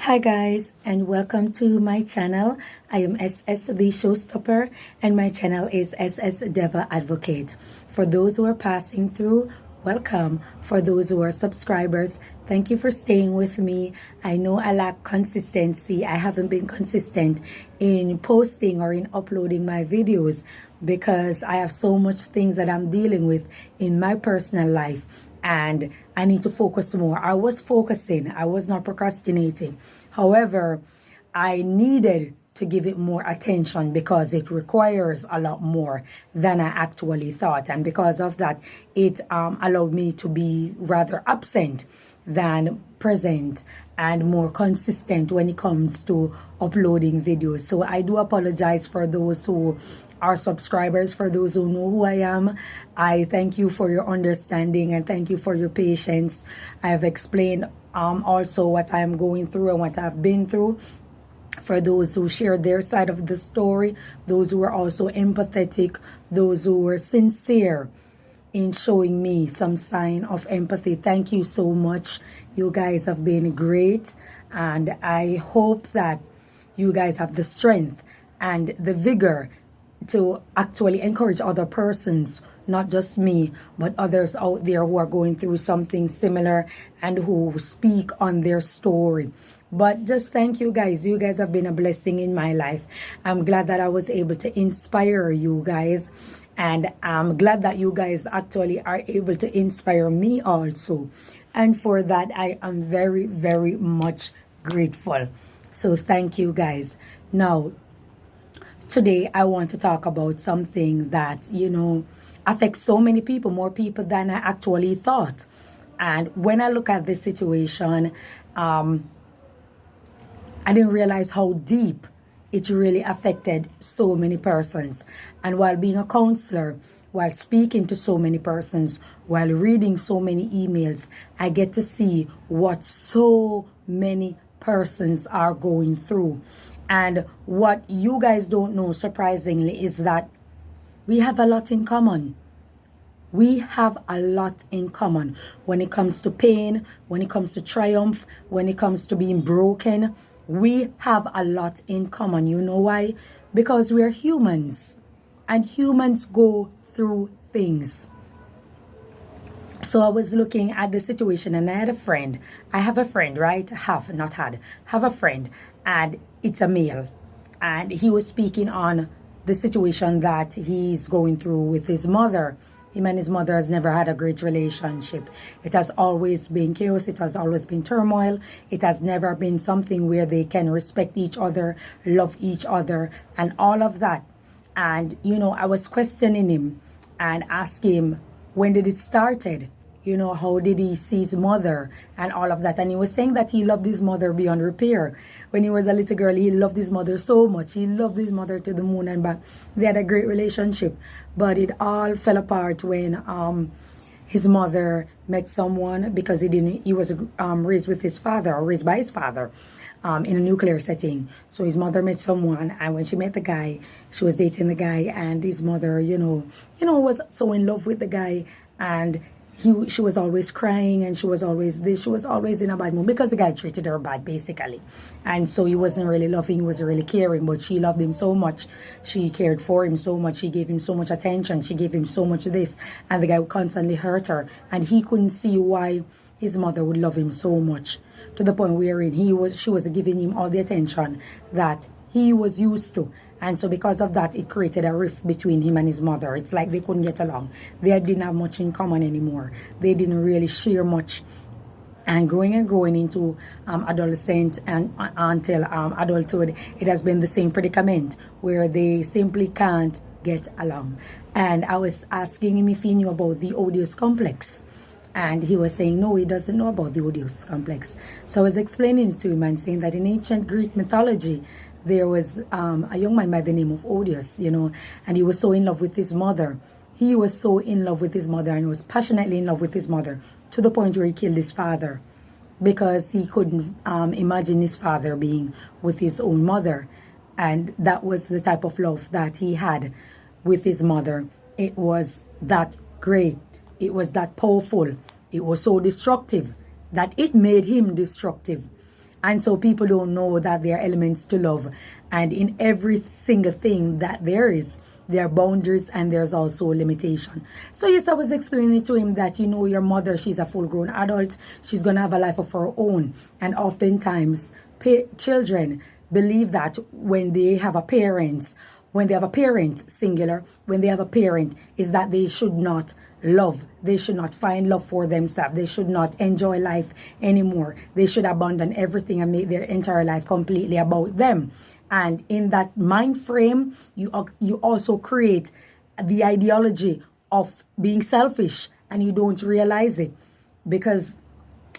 Hi guys, and welcome to my channel. I am SS the Showstopper, and my channel is SS Devil Advocate. For those who are passing through, welcome. For those who are subscribers, thank you for staying with me. I know I lack consistency. I haven't been consistent in posting or in uploading my videos because I have so much things that I'm dealing with in my personal life, and I need to focus more. I was focusing, I was not procrastinating. However, I needed to give it more attention because it requires a lot more than I actually thought. And because of that, it allowed me to be rather absent than present and more consistent when it comes to uploading videos. So I do apologize for those who are subscribers, for those who know who I am. I thank you for your understanding and thank you for your patience. I have explained also what I am going through and what I've been through. For those who share their side of the story, those who are also empathetic, those who were sincere in showing me some sign of empathy. Thank you so much. You guys have been great, and I hope that you guys have the strength and the vigor to actually encourage other persons, not just me, but others out there who are going through something similar and who speak on their story. But just thank you guys. You guys have been a blessing in my life. I'm glad that I was able to inspire you guys. And I'm glad that you guys actually are able to inspire me also. And for that, I am very, very much grateful. So thank you guys. Now, today I want to talk about something that, affects so many people, more people than I actually thought. And when I look at this situation, I didn't realize how deep it really affected so many persons. And while being a counselor, while speaking to so many persons, while reading so many emails, I get to see what so many persons are going through. And what you guys don't know, surprisingly, is that we have a lot in common. We have a lot in common when it comes to pain, when it comes to triumph, when it comes to being broken. We have a lot in common. You know why? Because we're humans, and humans go through things. So I was looking at the situation, and I had a friend. I have a friend, right? Have, not had. Have a friend, and it's a male. And he was speaking on the situation that he's going through with his mother. Him and his mother has never had a great relationship. It has always been chaos. It has always been turmoil. It has never been something where they can respect each other, love each other, and all of that. And, I was questioning him and asking him, when did it started? How did he see his mother and all of that? And he was saying that he loved his mother beyond repair. When he was a little girl, he loved his mother so much. He loved his mother to the moon and back. They had a great relationship. But it all fell apart when his mother met someone, because he was raised with his father, or raised by his father, in a nuclear setting. So his mother met someone, and when she met the guy, she was dating the guy, and his mother, was so in love with the guy, and she was always crying, and she was always in a bad mood because the guy treated her bad, basically. And so he wasn't really loving, he wasn't really caring, but she loved him so much. She cared for him so much. She gave him so much attention. She gave him so much of this, and the guy would constantly hurt her, and he couldn't see why his mother would love him so much, to the point wherein she was giving him all the attention that he was used to. And so because of that, it created a rift between him and his mother. It's like they couldn't get along. They didn't have much in common anymore. They didn't really share much. And growing into adolescent and until adulthood, it has been the same predicament where they simply can't get along. And I was asking him if he knew about the Oedipus complex. And he was saying, no, he doesn't know about the Oedipus complex. So I was explaining it to him and saying that in ancient Greek mythology, there was a young man by the name of Oedipus, and he was so in love with his mother. He was so in love with his mother, and was passionately in love with his mother, to the point where he killed his father, because he couldn't imagine his father being with his own mother. And that was the type of love that he had with his mother. It was that great. It was that powerful. It was so destructive that it made him destructive. And so people don't know that there are elements to love. And in every single thing that there are boundaries and there's also limitation. So yes, I was explaining to him that, your mother, she's a full-grown adult. She's going to have a life of her own. And oftentimes, children believe that when they have a parent, singular, when they have a parent, is that they should not love. They should not find love for themselves. They should not enjoy life anymore. They should abandon everything and make their entire life completely about them. And in that mind frame, you also create the ideology of being selfish, and you don't realize it because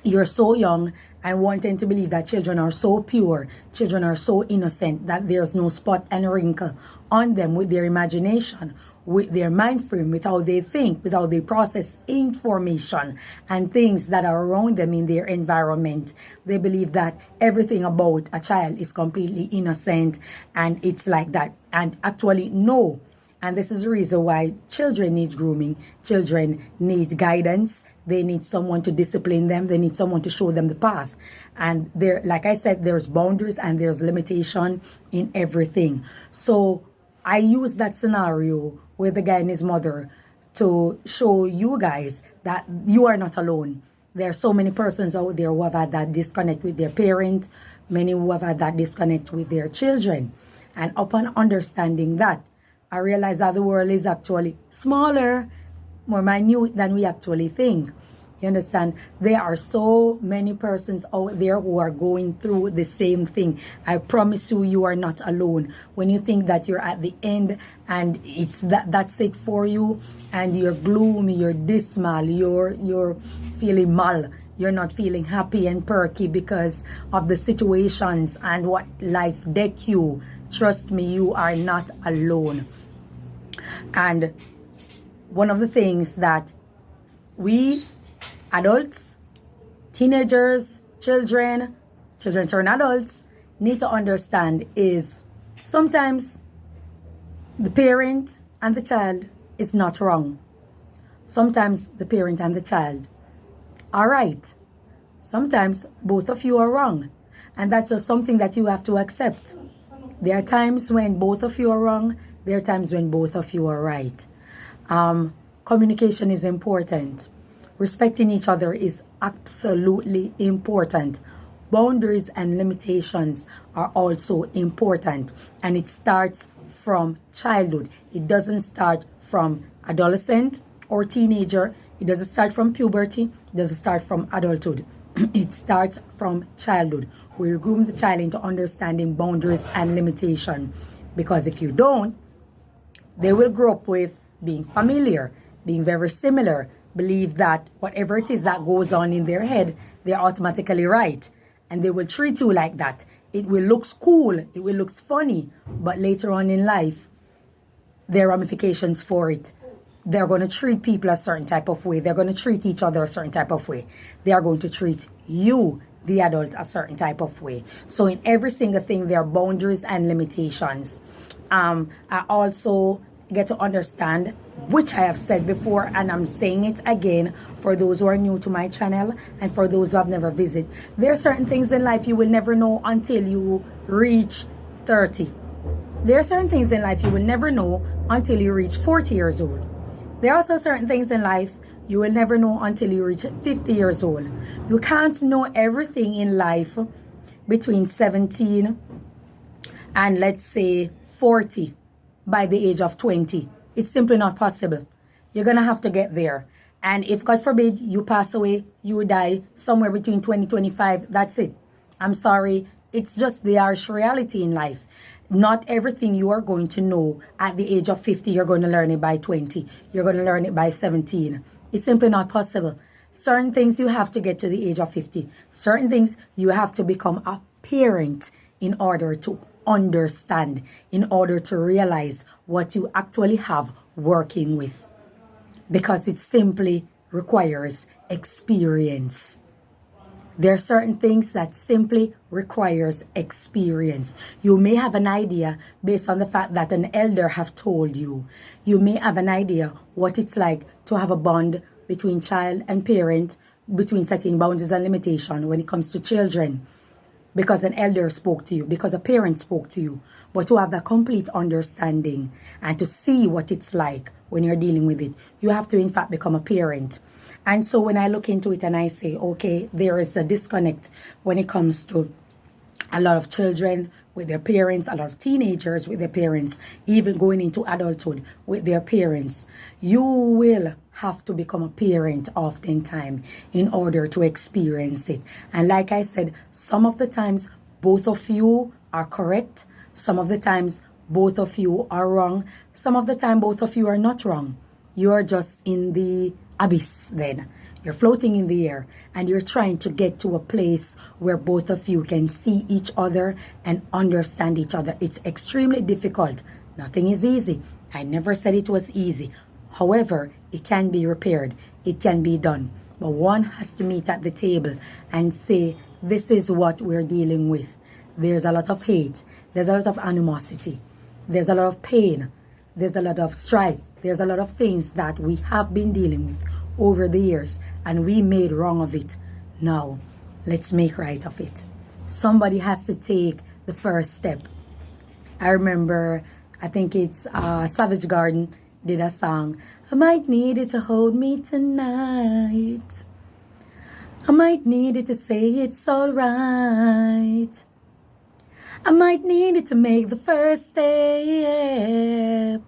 you're so young and wanting to believe that children are so pure, children are so innocent that there's no spot and wrinkle on them with their imagination, with their mind frame, with how they think, with how they process information and things that are around them in their environment. They believe that everything about a child is completely innocent and it's like that. And actually, no. And this is the reason why children need grooming. Children need guidance. They need someone to discipline them. They need someone to show them the path. And there, like I said, there's boundaries and there's limitation in everything. So I use that scenario with the guy and his mother to show you guys that you are not alone. There are so many persons out there who have had that disconnect with their parent, many who have had that disconnect with their children. And upon understanding that, I realize that the world is actually smaller, more minute than we actually think. You understand? There are so many persons out there who are going through the same thing. I promise you, you are not alone. When you think that you're at the end and it's that's it for you, and you're gloomy, you're dismal, you're feeling mal, you're not feeling happy and perky because of the situations and what life deck you. Trust me, you are not alone. And one of the things that we adults, teenagers, children turn adults need to understand is sometimes the parent and the child is not wrong. Sometimes the parent and the child are right. Sometimes both of you are wrong. And that's just something that you have to accept. There are times when both of you are wrong. There are times when both of you are right. Communication is important. Respecting each other is absolutely important. Boundaries and limitations are also important. And it starts from childhood. It doesn't start from adolescent or teenager. It doesn't start from puberty. It doesn't start from adulthood. It starts from childhood, where you groom the child into understanding boundaries and limitation. Because if you don't, they will grow up with being familiar, being very similar, believe that whatever it is that goes on in their head, they're automatically right. And they will treat you like that. It will look cool, it will look funny, but later on in life, there are ramifications for it. They're going to treat people a certain type of way. They're going to treat each other a certain type of way. They are going to treat you, the adult, a certain type of way. So in every single thing, there are boundaries and limitations. I also get to understand, which I have said before, and I'm saying it again for those who are new to my channel and for those who have never visited. There are certain things in life you will never know until you reach 30. There are certain things in life you will never know until you reach 40 years old. There are also certain things in life you will never know until you reach 50 years old. You can't know everything in life between 17 and, let's say, 40 by the age of 20. It's simply not possible. You're going to have to get there. And if, God forbid, you pass away, you die somewhere between 20, 25, that's it. I'm sorry. It's just the harsh reality in life. Not everything you are going to know at the age of 50, you're going to learn it by 20. You're going to learn it by 17. It's simply not possible. Certain things you have to get to the age of 50. Certain things you have to become a parent in order to understand, in order to realize what you actually have working with. Because it simply requires experience. There are certain things that simply requires experience. You may have an idea based on the fact that an elder have told you. You may have an idea what it's like to have a bond between child and parent, between setting boundaries and limitation when it comes to children. because an elder spoke to you, because a parent spoke to you, but to have the complete understanding and to see what it's like when you're dealing with it, you have to in fact become a parent. And so when I look into it and I say, okay, there is a disconnect when it comes to a lot of children with their parents, a lot of teenagers with their parents, even going into adulthood with their parents, you will have to become a parent oftentimes in order to experience it. And like I said, some of the times both of you are correct. Some of the times both of you are wrong. Some of the time both of you are not wrong. You are just in the abyss then. You're floating in the air and you're trying to get to a place where both of you can see each other and understand each other. It's extremely difficult. Nothing is easy. I never said it was easy. However, it can be repaired. It can be done. But one has to meet at the table and say, this is what we're dealing with. There's a lot of hate. There's a lot of animosity. There's a lot of pain. There's a lot of strife. There's a lot of things that we have been dealing with over the years and we made wrong of it. Now, let's make right of it. Somebody has to take the first step. I remember, I think it's Savage Garden did a song, I might need you to hold me tonight. I might need you to say it's alright. I might need you to make the first step.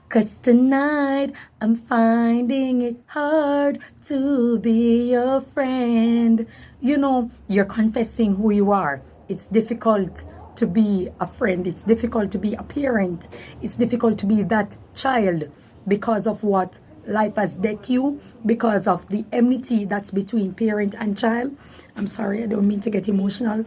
'Cause tonight I'm finding it hard to be your friend. You know, you're confessing who you are. It's difficult to be a friend. It's difficult to be a parent. It's difficult to be that child because of what life has dealt you, because of the enmity that's between parent and child. I'm sorry, I don't mean to get emotional.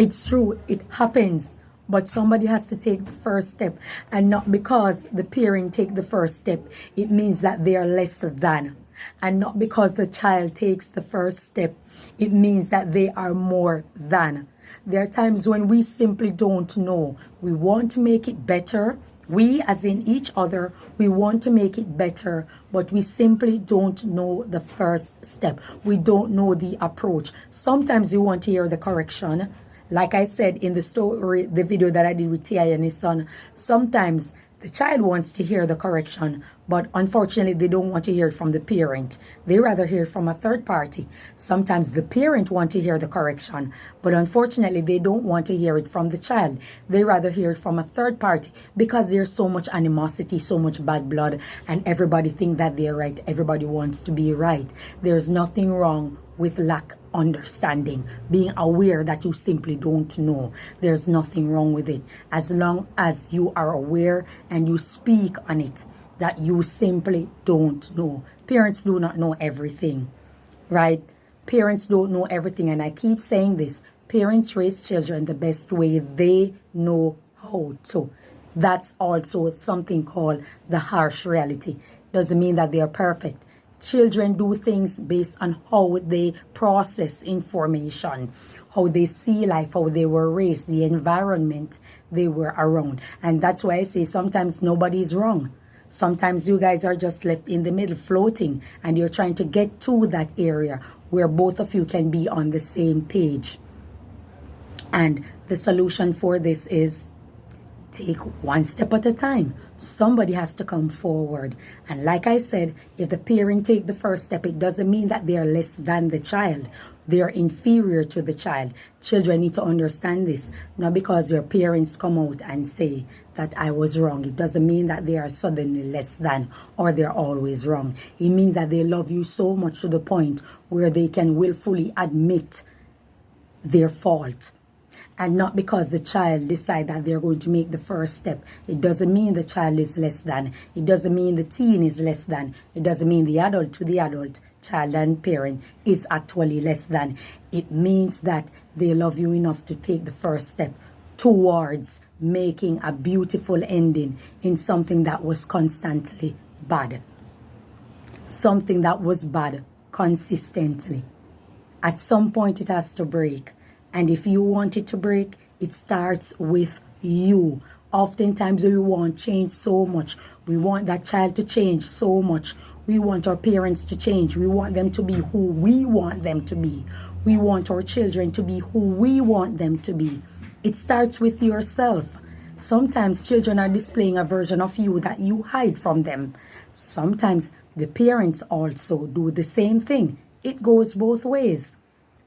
It's true, it happens. But somebody has to take the first step. And not because the parent take the first step, it means that they are less than. And not because the child takes the first step, it means that they are more than. There are times when we simply don't know. We want to make it better. We, as in each other, we want to make it better, but we simply don't know the first step. We don't know the approach. Sometimes you want to hear the correction. Like I said in the story, the video that I did with T.I. and his son, sometimes the child wants to hear the correction, but unfortunately they don't want to hear it from the parent. They rather hear it from a third party. Sometimes the parent wants to hear the correction, but unfortunately they don't want to hear it from the child. They rather hear it from a third party because there's so much animosity, so much bad blood, and everybody think that they're right. Everybody wants to be right. There's nothing wrong with lack understanding, being aware that you simply don't know. There's nothing wrong with it as long as you are aware and you speak on it that you simply don't know. Parents do not know everything, right? Parents don't know everything, and I keep saying this, parents raise children the best way they know how to. That's also something called the harsh reality. Doesn't mean that they are perfect. Children do things based on how they process information, how they see life, how they were raised, the environment they were around. And that's why I say sometimes nobody's wrong. Sometimes you guys are just left in the middle floating and you're trying to get to that area where both of you can be on the same page. And the solution for this is take one step at a time. Somebody has to come forward. And like I said, if the parent take the first step, it doesn't mean that they are less than the child. They are inferior to the child. Children need to understand this. Not because your parents come out and say that I was wrong. It doesn't mean that they are suddenly less than or they're always wrong. It means that they love you so much to the point where they can willfully admit their fault. And not because the child decide that they're going to make the first step. It doesn't mean the child is less than. It doesn't mean the teen is less than. It doesn't mean the adult to the adult, child and parent is actually less than. It means that they love you enough to take the first step towards making a beautiful ending in something that was constantly bad. Something that was bad consistently. At some point it has to break. And if you want it to break, it starts with you. Oftentimes we want change so much. We want that child to change so much. We want our parents to change. We want them to be who we want them to be. We want our children to be who we want them to be. It starts with yourself. Sometimes children are displaying a version of you that you hide from them. Sometimes the parents also do the same thing. It goes both ways.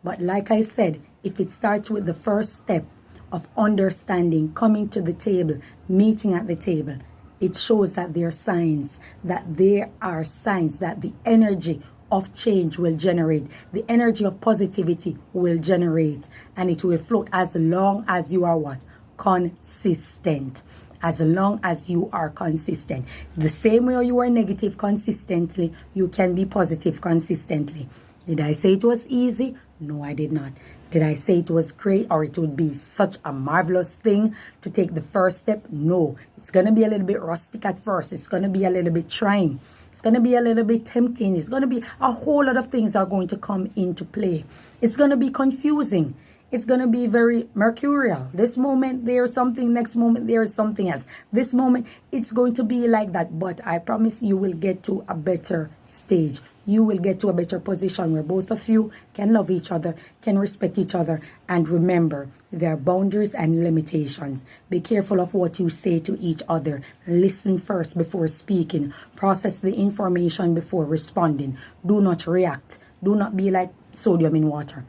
But like I said, if it starts with the first step of understanding, coming to the table, meeting at the table, it shows that there are signs, that the energy of change will generate, the energy of positivity will generate, and it will float as long as you are what? Consistent. As long as you are consistent. The same way you are negative consistently, you can be positive consistently. Did I say it was easy? No, I did not. Did I say it was great or it would be such a marvelous thing to take the first step? No. It's going to be a little bit rustic at first. It's going to be a little bit trying. It's going to be a little bit tempting. It's going to be a whole lot of things are going to come into play. It's going to be confusing. It's going to be very mercurial. This moment, there's something. Next moment, there's something else. This moment, it's going to be like that. But I promise you will get to a better stage. You will get to a better position where both of you can love each other, can respect each other. And remember, there are boundaries and limitations. Be careful of what you say to each other. Listen first before speaking. Process the information before responding. Do not react. Do not be like sodium in water.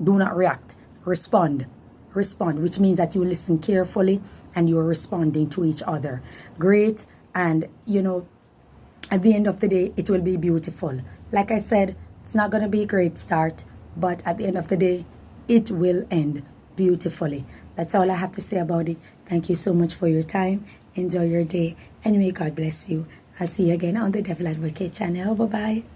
Do not react. Respond, which means that you listen carefully and you're responding to each other. Great. And, at the end of the day, it will be beautiful. Like I said, it's not going to be a great start, but at the end of the day, it will end beautifully. That's all I have to say about it. Thank you so much for your time. Enjoy your day, and may God bless you. I'll see you again on the Devil Advocate channel. Bye-bye.